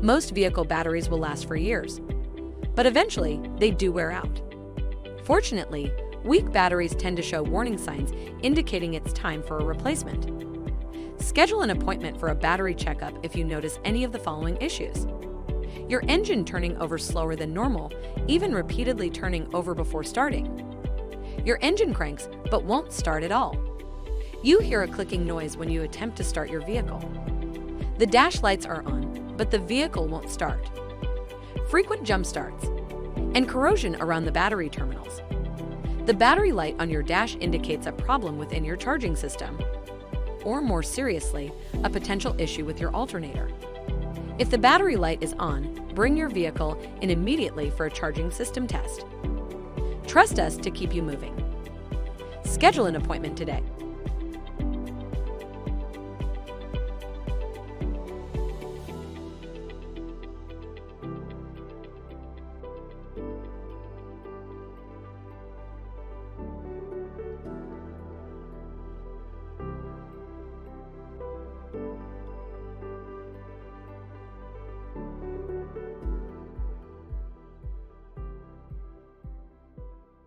Most vehicle batteries will last for years, but eventually they do wear out. Fortunately, weak batteries tend to show warning signs indicating it's time for a replacement. Schedule an appointment for a battery checkup if you notice any of the following issues. Your engine turning over slower than normal, even repeatedly turning over before starting. Your engine cranks but won't start at all. You hear a clicking noise when you attempt to start your vehicle. The dash lights are on, but the vehicle won't start. Frequent jump starts and corrosion around the battery terminals. The battery light on your dash indicates a problem within your charging system, or more seriously, a potential issue with your alternator. If the battery light is on, bring your vehicle in immediately for a charging system test. Trust us to keep you moving. Schedule an appointment today.